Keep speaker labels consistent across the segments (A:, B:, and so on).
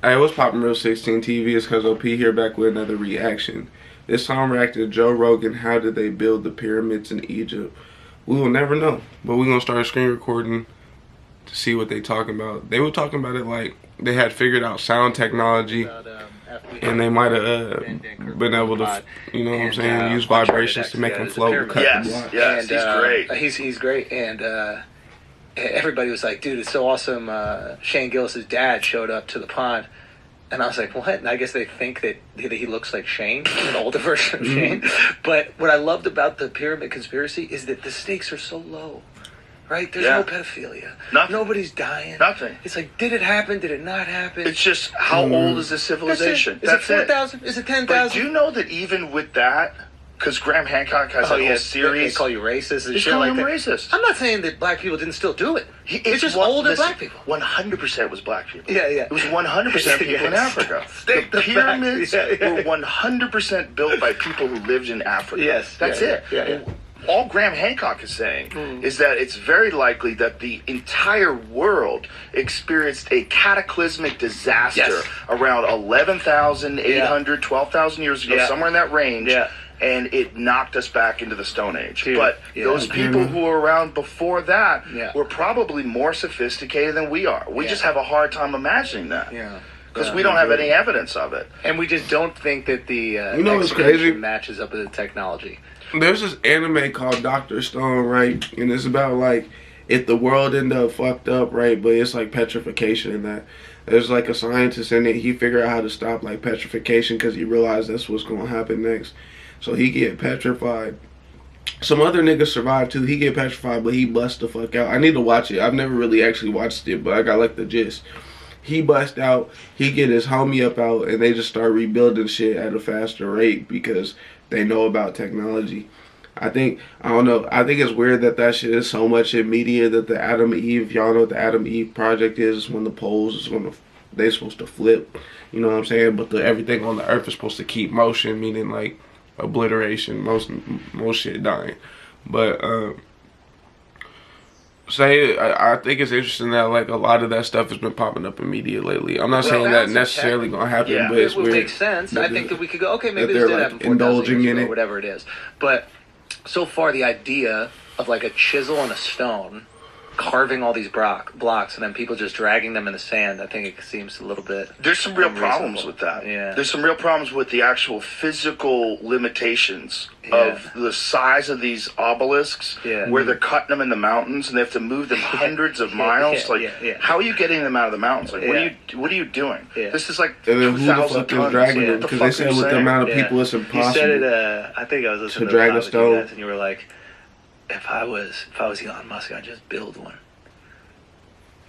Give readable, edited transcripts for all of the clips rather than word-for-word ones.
A: I was popping real 16 TV is because OP here back with another reaction. This time reacted to Joe Rogan. How did they build the pyramids in Egypt? We will never know, but we're gonna start screen recording to see what they talking about. They were talking about it like they had figured out sound technology, and they might have been able to, you know what I'm saying, use vibrations to make them float and cut the block.
B: Yes, he's great.
C: He's great, and everybody was like, dude, it's so awesome. Shane Gillis' dad showed up to the pond, and I was like, what? And I guess they think that he looks like Shane, an older version of Shane. But what I loved about the pyramid conspiracy is that the stakes are so low, right? There's no pedophilia.
B: Nothing.
C: Nobody's dying.
B: Nothing.
C: It's like, did it happen? Did it not happen?
B: It's just, how old is this civilization?
C: That's it. Is it 4,000? Is it 10,000?
B: But do you know that even with that, because Graham Hancock has a whole series.
C: They call you racist and
B: They
C: shit
B: call
C: like
B: him
C: that.
B: racist.
C: I'm not saying that black people didn't still do it. It's just older black people.
B: 100% was black people.
C: Yeah, yeah.
B: It was 100% people in Africa. The pyramids were 100% built by people who lived in Africa.
C: Yes.
B: That's it.
C: Yeah.
B: All Graham Hancock is saying is that it's very likely that the entire world experienced a cataclysmic disaster around 11,800, 12,000 years ago, somewhere in that range.
C: Yeah.
B: And it knocked us back into the Stone Age.
C: Dude,
B: but those people who were around before that were probably more sophisticated than we are. We just have a hard time imagining that.
C: Yeah.
B: Because we don't have any evidence of it.
C: And we just don't think that the
A: you know what's crazy?
C: matches up with the technology.
A: There's this anime called Dr. Stone, right? And it's about like if the world ended up fucked up, right? But it's like petrification and that. There's like a scientist in it. He figured out how to stop like petrification because he realized that's what's going to happen next. So he get petrified. Some other niggas survive too. He get petrified, but he bust the fuck out. I need to watch it. I've never really actually watched it, but I got like the gist. He bust out. He get his homie up out, and they just start rebuilding shit at a faster rate because they know about technology. I think it's weird that shit is so much in media that the Adam Eve, y'all know what the Adam Eve project is when the poles is gonna, they're supposed to flip. You know what I'm saying? But everything on the earth is supposed to keep motion, meaning like obliteration, most shit dying. But I think it's interesting that like a lot of that stuff has been popping up in media lately. I'm not saying that necessarily gonna happen, but it's
C: it would
A: weird.
C: make sense. I think that we could go, okay, maybe
A: they're
C: this did
A: like
C: happen 4,000
A: indulging
C: years
A: in
C: ago,
A: it,
C: whatever it is. But so far, the idea of like a chisel and a stone carving all these blocks and then people just dragging them in the sand, I think it seems a little bit
B: There's some real problems with that.
C: Yeah.
B: There's some real problems with the actual physical limitations of the size of these obelisks, where they're cutting them in the mountains and they have to move them hundreds of miles. How are you getting them out of the mountains? Like, what are you doing? This is like
A: and then who the fuck is dragging them? Because they said with the amount of people, it's impossible.
C: You said it. I think I was listening
A: to drag a stone,
C: and you were like, if I was Elon Musk, I'd just build one.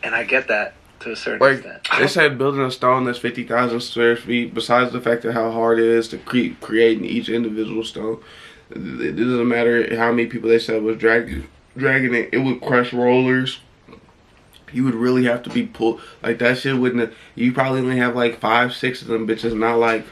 C: And I get that to a certain extent.
A: They said building a stone that's 50,000 square feet, besides the fact of how hard it is to create each individual stone, it doesn't matter how many people they said was dragging it. It would crush rollers. You would really have to be pulled. Like that shit wouldn't. You probably only have like 5, 6 of them bitches. Not like,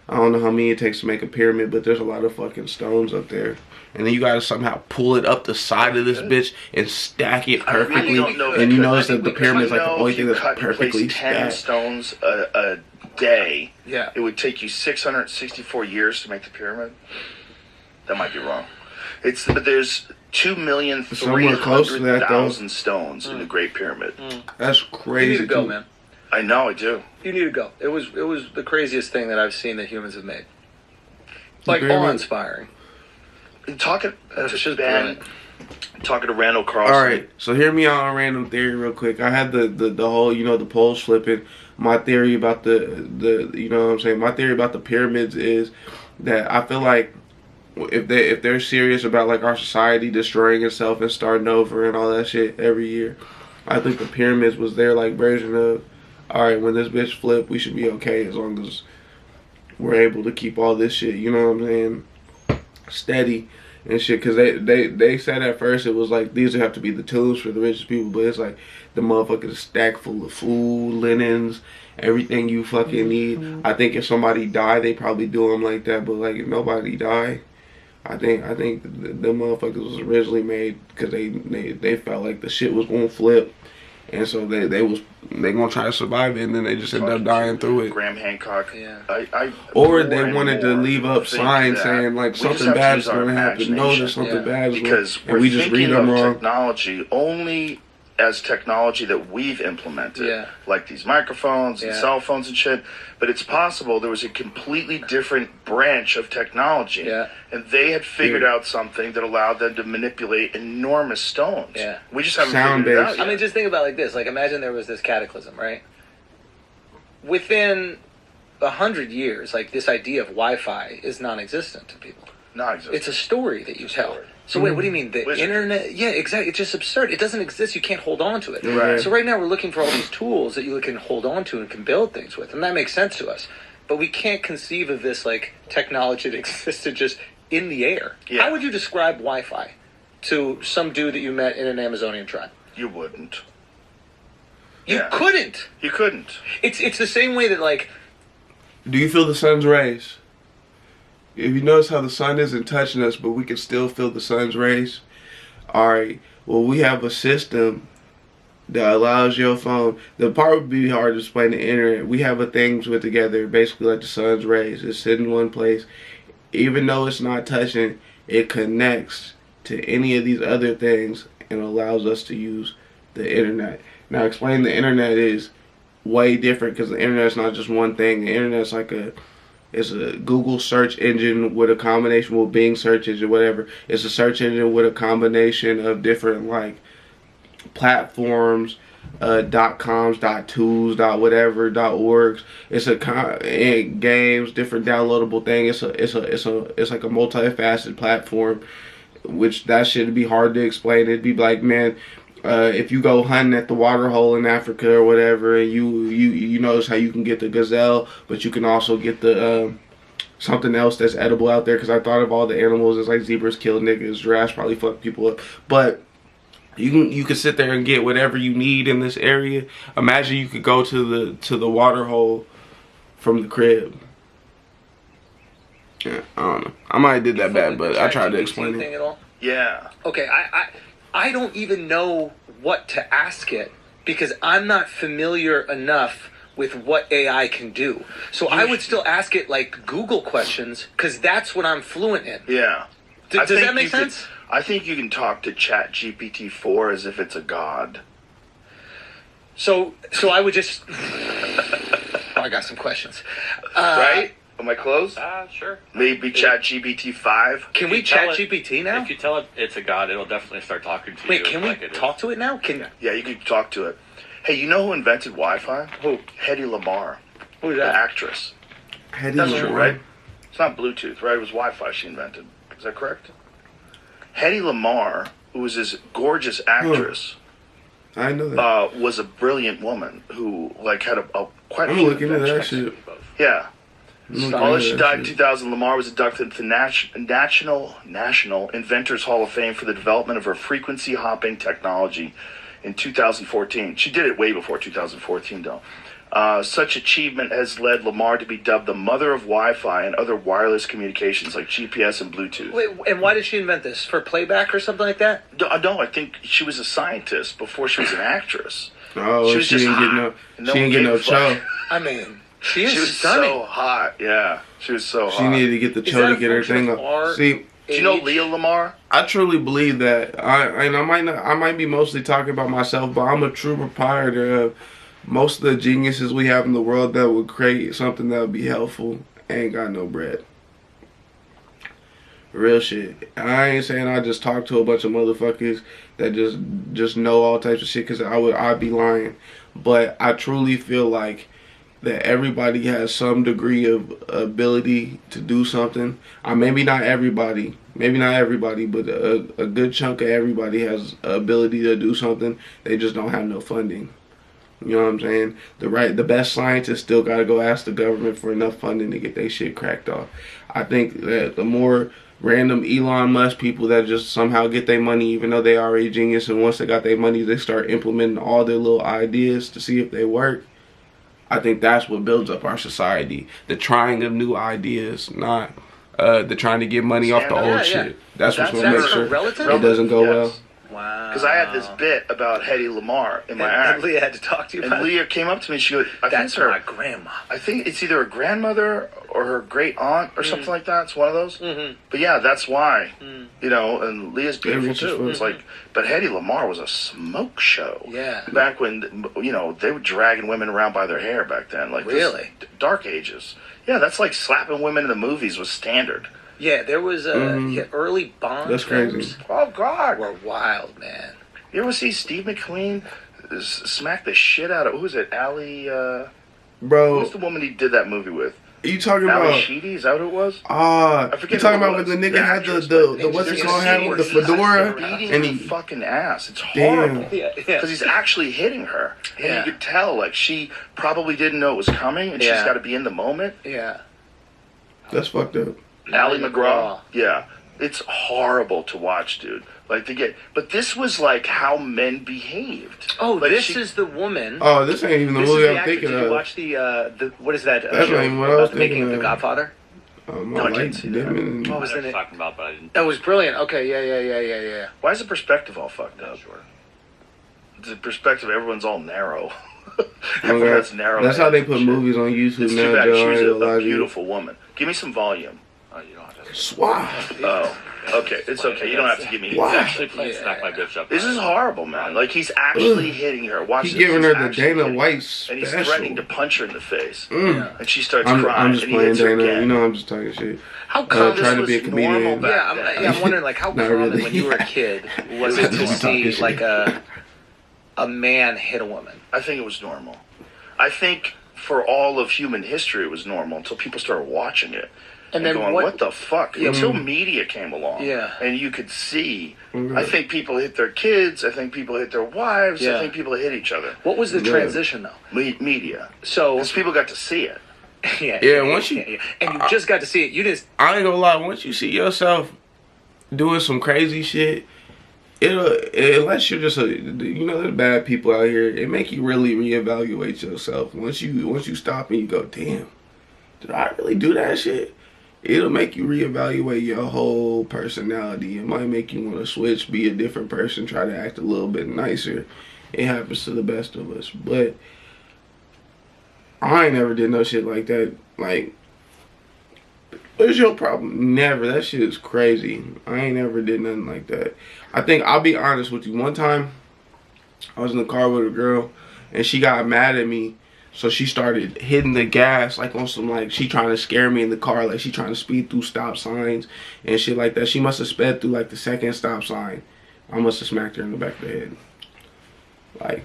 A: I don't know how many it takes to make a pyramid, but there's a lot of fucking stones up there. And then you gotta somehow pull it up the side of this bitch and stack it perfectly. And you notice that the pyramid is like the only thing that's perfectly stacked.
B: 10 stones a day. Yeah. It would take you 664 years to make the pyramid. That might be wrong. But there's 2,300,000 stones in the Great Pyramid.
A: That's crazy.
C: You need to go, man.
B: I know, I do.
C: You need to go. It was the craziest thing that I've seen that humans have made. Like awe-inspiring.
B: Talking to Randall Carlson.
A: All right, so hear me out on a random theory real quick. I had the whole, the poles flipping. My theory about the you know what I'm saying. My theory about the pyramids is that I feel like if they're serious about like our society destroying itself and starting over and all that shit every year, I think the pyramids was their like version of, all right, when this bitch flip, we should be okay as long as we're able to keep all this shit. You know what I'm saying? Steady and shit, because they said at first it was like these would have to be the tombs for the richest people, but it's like the motherfuckers stacked full of food, linens, everything you fucking need. I think if somebody died, they probably do them like that, but like if nobody died, I think the motherfuckers was originally made because they felt like the shit was gonna flip, and so they gonna try to survive it, and then they just end up dying through it.
B: Graham Hancock.
C: Yeah.
A: Or they wanted to leave up signs saying like something bad is gonna happen. No, there's something bad is going, and we just read them wrong.
B: Technology only as technology that we've implemented, like these microphones and cell phones and shit. But it's possible there was a completely different branch of technology, and they had figured out something that allowed them to manipulate enormous stones. We just haven't figured it out yet.
C: I mean, just think about it like this. Like, imagine there was this cataclysm, right? Within 100 years, like, this idea of Wi-Fi is non-existent to people.
B: Non-existent.
C: It's a story that you tell. So wait, what do you mean? The internet? Yeah, exactly. It's just absurd. It doesn't exist. You can't hold on to it.
A: Right.
C: So right now we're looking for all these tools that you can hold on to and can build things with. And that makes sense to us. But we can't conceive of this, like, technology that existed just in the air. How would you describe Wi-Fi to some dude that you met in an Amazonian tribe?
B: You wouldn't.
C: You couldn't.
B: You couldn't.
C: It's the same way that, like...
A: Do you feel the sun's rays? If you notice how the sun isn't touching us, but we can still feel the sun's rays. Alright, well, we have a system that allows your phone. The part would be hard to explain the internet. We have a thing put together, basically like the sun's rays. It's sitting in one place. Even though it's not touching, it connects to any of these other things and allows us to use the internet. Now, explaining the internet is way different because the internet's not just one thing. The internet's like it's a Google search engine with a combination with Bing search engine, whatever. It's a search engine with a combination of different like platforms, .coms, .tools, .whatever, .orgs. It's and games, different downloadable thing. It's like a multifaceted platform, which that should be hard to explain. It'd be like, man, if you go hunting at the water hole in Africa or whatever, and you notice how you can get the gazelle, but you can also get the something else that's edible out there. Because I thought of all the animals. It's like zebras kill niggas, giraffes probably fuck people up, but you can sit there and get whatever you need in this area. Imagine you could go to the water hole from the crib. Yeah, I don't know. I might have did that bad, but I tried to explain it.
B: Yeah.
C: Okay, I don't even know what to ask it because I'm not familiar enough with what AI can do. So I would still ask it like Google questions because that's what I'm fluent in.
B: Yeah.
C: Does that make sense?
B: I think you can talk to Chat GPT-4 as if it's a god.
C: So I would just... I got some questions.
B: Right? Am I close?
D: Sure.
B: Maybe Chat GPT-5.
C: Can we Chat GPT now?
D: If you tell it it's a god, it'll definitely start talking to you.
C: Wait, can we talk to it now?
B: Yeah, you can talk to it. Hey, you know who invented Wi-Fi?
C: Who?
B: Hedy Lamarr.
C: Who's
B: The
C: that?
B: actress.
A: Hedy
B: That's
A: Lamarr.
B: true, right? It's not Bluetooth, right? It was Wi-Fi she invented. Is that correct? Hedy Lamarr, who was this gorgeous actress,
A: I know that.
B: was a brilliant woman who like had quite a
A: I'm
B: few
A: looking at that
B: inventions.
A: shit.
B: Yeah. Although she died in
A: shit.
B: 2000, Lamarr was inducted into the National Inventors Hall of Fame for the development of her frequency hopping technology in 2014. She did it way before 2014, though. Such achievement has led Lamarr to be dubbed the mother of Wi-Fi and other wireless communications like GPS and Bluetooth.
C: Wait, and why did she invent this? For playback or something like that?
B: No, I think she was a scientist before she was an actress.
A: Oh, she didn't get no show.
C: I mean, she
B: was
C: stunning.
B: so hot. Yeah, she was so hot.
A: She needed to get the show to get her thing up. See,
B: do you know Leah Lamarr?
A: I truly believe that. I might be mostly talking about myself, but I'm a true proprietor of most of the geniuses we have in the world that would create something that would be helpful. Ain't got no bread. Real shit. I ain't saying I just talk to a bunch of motherfuckers that just know all types of shit, because I'd be lying. But I truly feel like that everybody has some degree of ability to do something. Maybe not everybody, but a good chunk of everybody has ability to do something. They just don't have no funding. You know what I'm saying? The best scientists still gotta go ask the government for enough funding to get their shit cracked off. I think that the more random Elon Musk people that just somehow get their money even though they already genius, and once they got their money they start implementing all their little ideas to see if they work, I think that's what builds up our society. The trying of new ideas, not the trying to get money off the old shit. That's what's going to make sure it doesn't go well.
C: Wow.
B: because I had this bit about Hedy Lamarr in my act.
C: And Leah had to talk to you
B: and
C: about
B: Leah came up to me and she goes,
C: that's my grandma.
B: I think it's either her grandmother or her great aunt or something like that. It's one of those. But yeah, that's why. You know, and Leah's beautiful too. It's like, but Hedy Lamarr was a smoke show.
C: Yeah.
B: Back when, you know, they were dragging women around by their hair back then. Like
C: really?
B: Dark ages. Yeah, that's like slapping women in the movies was standard.
C: Yeah, there was early Bond.
A: That's crazy.
B: Oh God,
C: were wild, man.
B: You ever see Steve McQueen smack the shit out of who was it? Ali.
A: Bro,
B: who's the woman he did that movie with?
A: Are you talking
B: Ali
A: about?
B: Sheedy? Is that who it was?
A: I forget. You talking about when the nigga had the what's it called? Had the fedora
B: and he fucking ass. It's horrible because he's actually hitting her, and you could tell like she probably didn't know it was coming, and she's got to be in the moment.
C: Yeah,
A: that's fucked up.
B: Ali McGraw. Yeah, it's horrible to watch, dude. Like but this was like how men behaved.
C: Oh,
B: like
C: this is the woman.
A: Oh, this ain't even the movie I'm thinking of.
C: Did you watch the what is that?
A: That's not even what I was thinking of.
C: The Godfather.
A: No, I didn't see that.
C: What was it?
D: Talking about, but I didn't.
C: That was brilliant. Okay, yeah.
B: Why is the perspective all fucked up? Sure. The perspective, everyone's all narrow. Everyone's narrow.
A: That's how they put movies on YouTube
B: it's
A: now.
B: Too bad. She was a beautiful woman. Give me some volume.
D: Oh, you don't have to.
A: Swah.
B: Oh. Okay, it's okay. You don't have to give me.
A: Wow.
D: Actually, please smack my bitch up.
B: This is horrible, man. Like he's actually hitting her. Watch
A: He's
B: this.
A: giving her the Dana White special.
B: And he's threatening to punch her in the face. And she starts crying.
A: I'm just
B: and
A: playing Dana.
B: Again.
A: You know, I'm just talking shit.
C: How common
A: trying to be a comedian.
C: I'm wondering like how common
A: really.
C: when you were a kid was it to see like a man hit a woman?
B: I think it was normal. I think for all of human history it was normal until people started watching it. And then going, what the fuck? Until media came along. Yeah. And you could see. I think people hit their kids. I think people hit their wives. I think people hit each other.
C: What was the transition, though?
B: Media.
C: So.
B: Because people got to see it.
A: Once you.
C: And you just got to see it. You just.
A: I ain't gonna lie. Once you see yourself doing some crazy shit, unless you're just there's bad people out here, it make you really reevaluate yourself. Once you stop and you go, damn, did I really do that shit? It'll make you reevaluate your whole personality. It might make you want to switch, be a different person, try to act a little bit nicer. It happens to the best of us. But I ain't never did no shit like that. Like, what's your problem? Never. That shit is crazy. I ain't never did nothing like that. I think, I'll be honest with you. One time, I was in the car with a girl, and she got mad at me. So she started hitting the gas, like on some, like, she trying to scare me in the car, like she trying to speed through stop signs and shit like that. She must have sped through, like, the second stop sign. I must have smacked her in the back of the head. Like,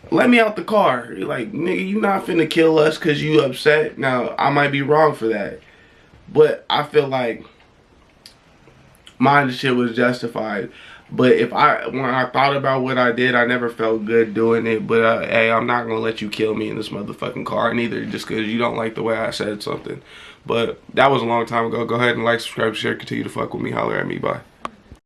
A: let me out the car. You're like, nigga, you not finna kill us because you upset. Now, I might be wrong for that. But I feel like my shit was justified. But when I thought about what I did, I never felt good doing it. But hey, I'm not gonna let you kill me in this motherfucking car neither, just because you don't like the way I said something. But that was a long time ago. Go ahead and like, subscribe, share, continue to fuck with me. Holler at me. Bye.